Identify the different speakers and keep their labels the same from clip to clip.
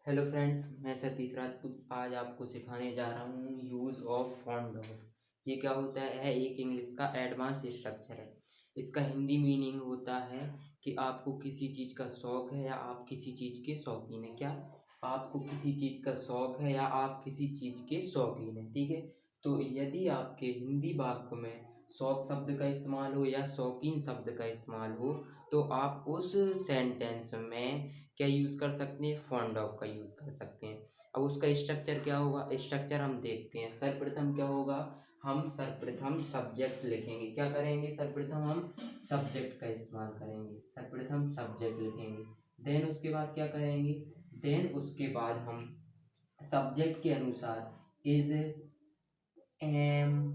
Speaker 1: Hello friends, मैं सतीश राजपूत आज आपको सिखाने जा रहा हूँ यूज़ ऑफ फॉन्ड ऑफ। ये क्या होता है? एक इंग्लिश का एडवांस स्ट्रक्चर है। इसका हिंदी मीनिंग होता है कि आपको किसी चीज़ का शौक़ है या आप किसी चीज़ के शौकीन हैं। क्या आपको किसी चीज़ का शौक़ है या आप किसी चीज़ के शौकीन हैं? ठीक है। तो यदि आपके हिंदी वाक्य में शौक़ शब्द का इस्तेमाल हो या शौकीन शब्द का इस्तेमाल हो, तो आप उस सेंटेंस में क्या यूज़ कर सकते हैं? फॉन्ड ऑफ का यूज़ कर सकते हैं। अब उसका स्ट्रक्चर क्या होगा? स्ट्रक्चर हम देखते हैं। सर्वप्रथम क्या होगा? हम सर्वप्रथम सब्जेक्ट लिखेंगे। क्या करेंगे? सर्वप्रथम हम सब्जेक्ट का इस्तेमाल करेंगे। सर्वप्रथम सब्जेक्ट लिखेंगे। देन उसके बाद क्या करेंगे? देन उसके बाद हम सब्जेक्ट के अनुसार इज, एम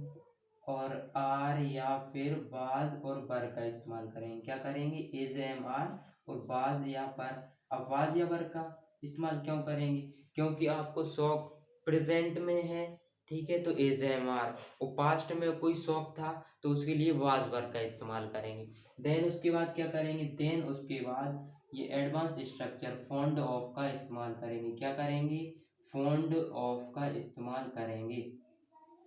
Speaker 1: और आर या फिर वाज और वर का इस्तेमाल करेंगे। क्या करेंगे? इज, एम, आर और वाज या वर। अब वाज या वर का इस्तेमाल क्यों करेंगे? क्योंकि आपको शौक प्रेजेंट में है, ठीक है, तो इज, एम, आर। और पास्ट में कोई शौक था तो उसके लिए वाज वर का इस्तेमाल करेंगे। देन उसके बाद क्या करेंगे? देन उसके बाद ये एडवांस स्ट्रक्चर फॉन्ड ऑफ का इस्तेमाल करेंगे। क्या करेंगे? फॉन्ड ऑफ का इस्तेमाल करेंगे।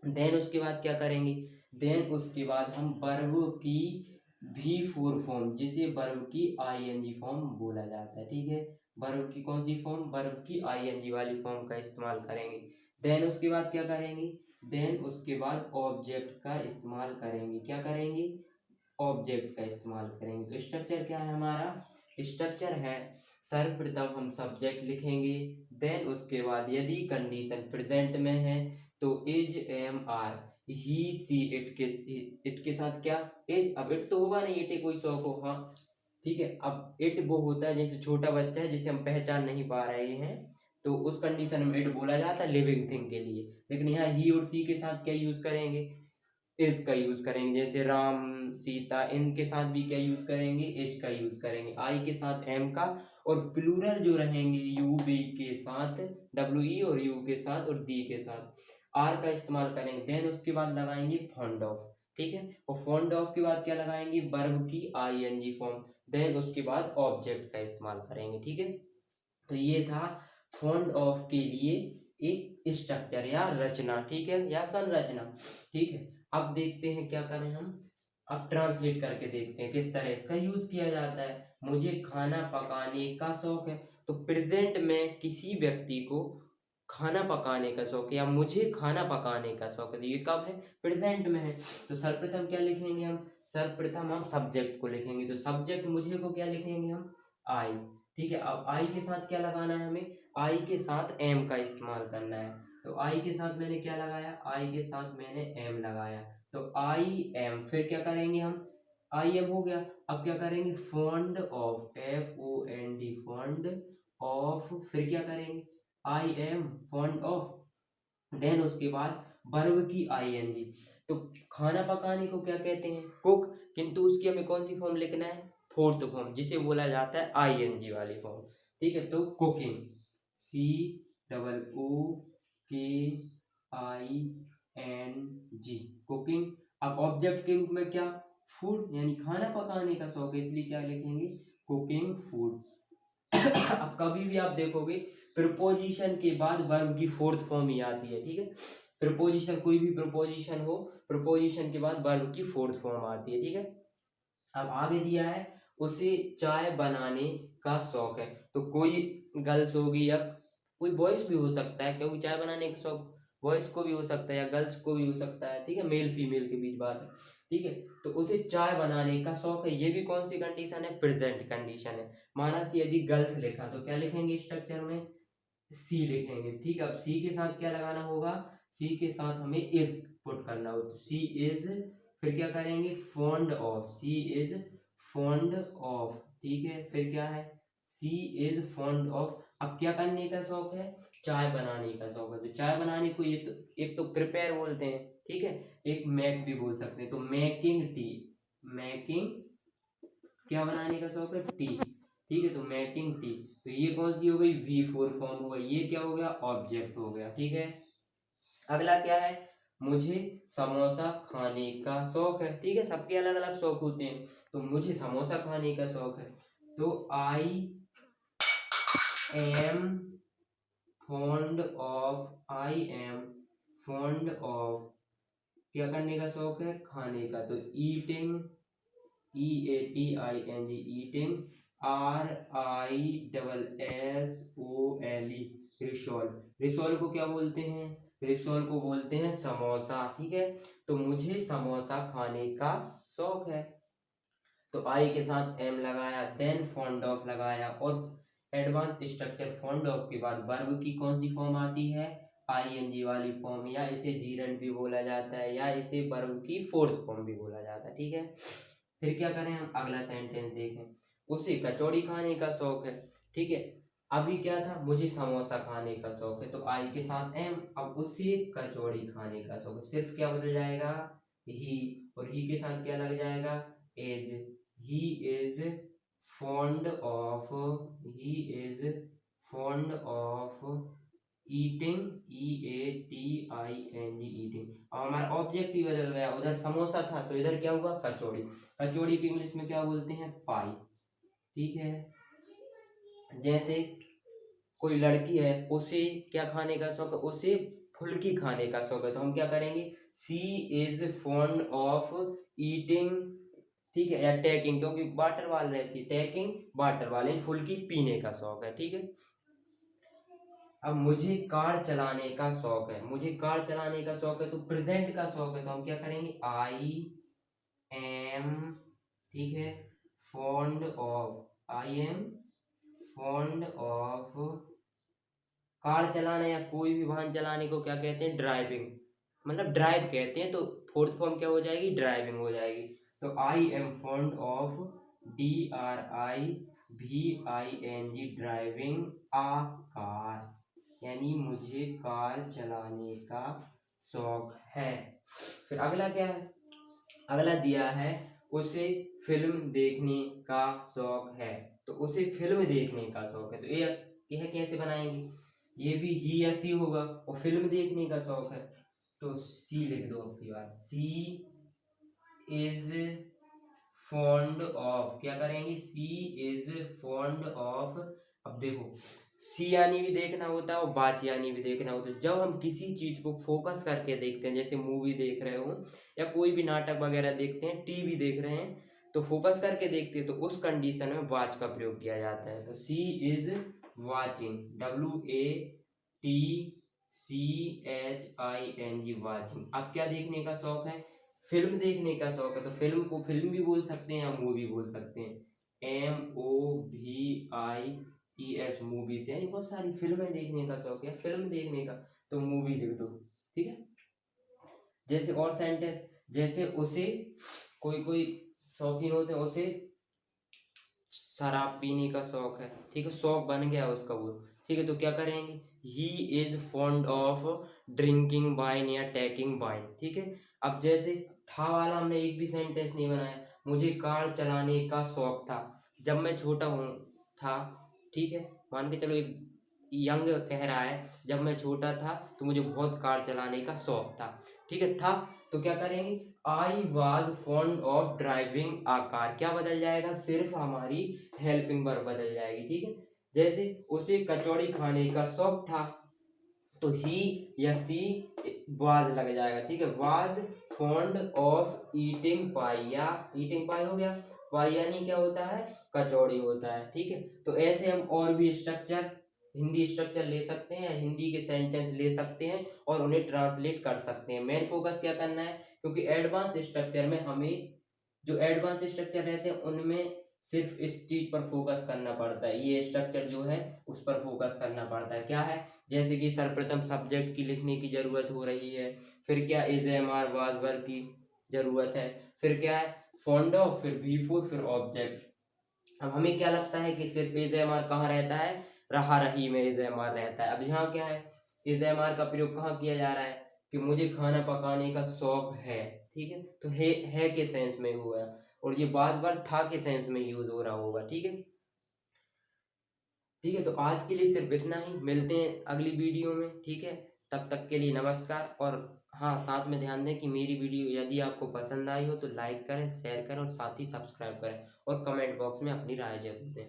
Speaker 1: देन उसके बाद क्या करेंगे? देन उसके बाद हम वर्ब की भी फोर फॉर्म, जिसे वर्ब की आईएनजी फॉर्म बोला जाता है, ठीक है। वर्ब की कौन सी फॉर्म? वर्ब की आईएनजी वाली फॉर्म का इस्तेमाल करेंगे। देन उसके बाद क्या करेंगे? देन उसके बाद ऑब्जेक्ट का इस्तेमाल करेंगे। क्या करेंगे? ऑब्जेक्ट का इस्तेमाल करेंगे। तो स्ट्रक्चर क्या है हमारा? स्ट्रक्चर है सर्वप्रथम हम सब्जेक्ट लिखेंगे। देन उसके बाद यदि कंडीशन प्रेजेंट में है तो is, am, are, he, she, it के साथ क्या? इज। अब इट तो होगा नहीं, इट कोई शौक हो, हाँ, ठीक है। अब इट वो होता है जैसे छोटा बच्चा है जिसे हम पहचान नहीं पा रहे हैं, तो उस कंडीशन में इट बोला जाता है लिविंग थिंग के लिए। लेकिन यहाँ ही और सी के साथ क्या यूज करेंगे? इज का यूज करेंगे। जैसे राम, सीता, इनके साथ भी क्या यूज करेंगे? इज का यूज करेंगे। आई के साथ एम का, और प्लूरल जो रहेंगे यू बी के साथ, डब्ल्यू ई और यू के साथ और दी के साथ आर का इस्तेमाल करेंगे। देन उसके बाद लगाएंगे फॉन्ड ऑफ, ठीक है। और फॉन्ड ऑफ के बाद क्या लगाएंगे? वर्ब की आईएनजी फॉर्म। देन उसके बाद ऑब्जेक्ट का इस्तेमाल करेंगे, ठीक है। तो ये था फॉन्ड ऑफ के लिए एक स्ट्रक्चर या रचना, ठीक है, या संरचना, ठीक है। अब देखते हैं क्या करें हम। अब ट्रांसलेट करके देखते हैं किस तरह इसका यूज किया जाता है। मुझे खाना पकाने का शौक है। तो प्रेजेंट में किसी व्यक्ति को खाना पकाने का शौक है या मुझे खाना पकाने का शौक है, तो ये कब है? प्रेजेंट में है। तो सर्वप्रथम क्या लिखेंगे हम? सर्वप्रथम हम सब्जेक्ट को लिखेंगे। तो सब्जेक्ट मुझे को क्या लिखेंगे हम? आई, ठीक है। अब आई के साथ क्या लगाना है हमें? आई के साथ एम का इस्तेमाल करना है। तो आई के साथ मैंने क्या लगाया? आई के साथ मैंने एम लगाया। तो आई एम, फिर क्या करेंगे हम? आई एम हो गया। अब क्या करेंगे? Fond of, F O N D, fond of, फिर क्या करेंगे? I am fond of. Then उसके बाद वर्ब की आईएनजी। तो खाना पकाने को क्या कहते हैं? कुक। किंतु उसकी हमें कौन सी फॉर्म लिखना है? फोर्थ फॉर्म, जिसे बोला जाता है आईएनजी वाली फॉर्म, ठीक है। तो कुकिंग, सी डबल ओ के आई एन जी, कुकिंग। अब ऑब्जेक्ट के रूप में क्या? फूड, यानी खाना पकाने का शौक है, इसलिए क्या लिखेंगे? Cooking food. अब कभी भी आप देखोगे प्रीपोजिशन के बाद वर्ब की फोर्थ फॉर्म ही आती है, ठीक है। प्रीपोजिशन, कोई भी प्रीपोजिशन हो, प्रीपोजिशन के बाद वर्ब की फोर्थ फॉर्म आती है, ठीक है। अब आगे दिया है उसे चाय बनाने का शौक है। तो कोई गर्ल्स होगी या कोई बॉयज भी हो सकता है, क्योंकि चाय बनाने का शौक बॉयज को भी हो सकता है या गर्ल्स को भी हो सकता है, ठीक है, मेल फीमेल के बीच बात है, ठीक है। तो उसे चाय बनाने का शौक है, ये भी कौन सी कंडीशन है? प्रेजेंट कंडीशन है। माना कि यदि गर्ल्स लिखा तो क्या लिखेंगे स्ट्रक्चर में? सी लिखेंगे, ठीक है। अब सी के साथ क्या लगाना होगा? सी के साथ हमें इज पुट करना होगा। तो सी इज, फिर क्या करेंगे? Fond of, she is fond of, ठीक है। फिर क्या है? She is fond of. अब क्या करने का शौक है? चाय बनाने का शौक है। तो चाय बनाने को ये तो एक तो प्रिपेयर बोलते हैं, ठीक है, एक मेक भी बोल सकते हैं। तो मेकिंग टी, मेकिंग, क्या बनाने का शौक है? टी, ठीक है। तो मेकिंग टी, तो ये कौन सी हो गई? वी फोर फॉर्म हो गई। ये क्या हो गया? ऑब्जेक्ट हो गया, ठीक है। अगला क्या है? मुझे समोसा खाने का शौक है, ठीक है। सबके अलग अलग शौक होते हैं, तो मुझे समोसा खाने का शौक है। तो I am fond of, I am fond of, क्या करने का शौक है, खाने का, तो eating, EATING, eating, RISSOLE, Ri Sol, Ri Sol को क्या बोलते हैं, रिसोल को बोलते हैं समोसा, ठीक है। तो मुझे समोसा खाने का शौक है, तो आई के साथ एम लगाया, देन फॉन्ड ऑफ लगाया, और एडवांस स्ट्रक्चर फॉन्ड ऑफ के बाद वर्ब की कौन सी फॉर्म आती है, ING वाली फॉर्म, या इसे जीरंड भी बोला जाता है, या इसे वर्ब की फोर्थ फॉर्म भी बोला जाता है, ठीक है। फिर क्या करें, हम अगला सेंटेंस देखें, उसे कचौड़ी खाने का शौक है, ठीक है। अभी क्या था, मुझे समोसा खाने का शौक है, तो आई के साथ एम, अब उसे कचौड़ी खाने का शौक है, सिर्फ क्या बदल जाएगा, ही, और ही के साथ क्या लग जाएगा, as, he is fond of, he is fond of eating, EATING, eating. अब हमारा ऑब्जेक्ट भी बदल गया, उधर समोसा था तो इधर क्या हुआ, कचौड़ी, कचौड़ी को इंग्लिश में क्या बोलते हैं, पाई, ठीक है। जैसे कोई लड़की है, उसे क्या खाने का शौक है, उसे फुल्की खाने का शौक है, तो हम क्या करेंगे, सी इज फॉन्ड ऑफ ईटिंग, ठीक है, या टेकिंग, क्योंकि वाटर वाल रहती है, टेकिंग वाटर वाल, फुल्की पीने का शौक है, ठीक है। अब मुझे कार चलाने का शौक है, मुझे कार चलाने का शौक है, तो प्रेजेंट का शौक है, तो हम क्या करेंगे, आई एम, ठीक है, fond of, I am fond of, car चलाना या कोई भी वाहन चलाने को क्या कहते हैं, ड्राइविंग, मतलब ड्राइव कहते हैं, तो फोर्थ फॉर्म क्या हो जाएगी, ड्राइविंग हो जाएगी, तो I am fond of, DRIVING, driving a car, यानी मुझे कार चलाने का शौक है। फिर अगला क्या है, अगला दिया है, उसे फिल्म देखने का शौक है, तो उसे फिल्म देखने का शौक है, तो ये यह कैसे बनाएंगे, ये भी ही या सी होगा, और फिल्म देखने का शौक है, तो सी लिख दो आपकी बात, सी इज फॉन्ड ऑफ, क्या करेंगे, सी इज फॉन्ड ऑफ। अब देखो, सी यानी भी देखना होता है और बाच यानी भी देखना होता है, जब हम किसी चीज को फोकस करके देखते हैं, जैसे मूवी देख रहे हो या कोई भी नाटक वगैरह देखते हैं, टीवी देख रहे हैं, तो फोकस करके देखते हैं, तो उस कंडीशन में वाच का प्रयोग किया जाता है, तो सी इज वाचिंग, WATCHING, वाचिंग। अब क्या देखने का शौक है, फिल्म देखने का शौक है, तो फिल्म को फिल्म भी बोल सकते हैं या मूवी बोल सकते हैं, MOVIES, मूवीज, यानी बहुत सारी फिल्में देखने का शौक है, फिल्म देखने का, तो मूवी लिख दो, ठीक है। जैसे और सेंटेंस, जैसे उसे, कोई कोई शौकीन होते हैं, उसे शराब पीने का शौक है, ठीक है, शौक बन गया उसका वो, ठीक है, तो क्या करेंगे, ही is fond of drinking wine या टेकिंग वाइन, ठीक है। अब जैसे था वाला हमने एक भी सेंटेंस नहीं बनाया, मुझे कार चलाने का शौक था, जब मैं छोटा हूँ था, ठीक है, मान के चलो एक यंग कह रहा है, जब मैं छोटा था तो मुझे बहुत कार चलाने का शौक था, ठीक है, था, तो क्या करेंगे, I was fond of driving a car, क्या बदल जाएगा, सिर्फ हमारी हेल्पिंग वर्ब बदल जाएगी, ठीक है। जैसे उसे कचौड़ी खाने का शौक था, तो ही या सी वाज लग जाएगा, ठीक है, वाज फॉन्ड ऑफ ईटिंग पाई, या ईटिंग पाई हो गया, पाई यानी क्या होता है, कचौड़ी होता है, ठीक है। तो ऐसे हम और भी स्ट्रक्चर, हिंदी स्ट्रक्चर ले सकते हैं, हिंदी के सेंटेंस ले सकते हैं और उन्हें ट्रांसलेट कर सकते हैं। मेन फोकस क्या करना है, क्योंकि एडवांस स्ट्रक्चर में हमें, जो एडवांस स्ट्रक्चर रहते हैं उनमें सिर्फ इस चीज पर फोकस करना पड़ता है, ये स्ट्रक्चर जो है उस पर फोकस करना पड़ता है, क्या है, जैसे कि सर्वप्रथम सब्जेक्ट की लिखने की जरूरत हो रही है, फिर क्या is am are was verb की जरूरत है, फिर क्या है फॉन्ड ऑफ, फिर बी फोर, फिर ऑब्जेक्ट। अब हमें क्या लगता है कि सिर्फ इज एम आर कहाँ रहता है, रहा रही में इज एम आर रहता है। अब यहाँ क्या है, इज एम आर का प्रयोग कहाँ किया जा रहा है, कि मुझे खाना पकाने का शौक है, ठीक है, तो है के सेंस में हुआ, और ये बार बार था के सेंस में यूज हो रहा होगा, ठीक है। ठीक है, तो आज के लिए सिर्फ इतना ही, मिलते हैं अगली वीडियो में, ठीक है, तब तक के लिए नमस्कार। और हाँ, साथ में ध्यान दें कि मेरी वीडियो यदि आपको पसंद आई हो तो लाइक करें, शेयर करें और साथ ही सब्सक्राइब करें, और कमेंट बॉक्स में अपनी राय जरूर दें।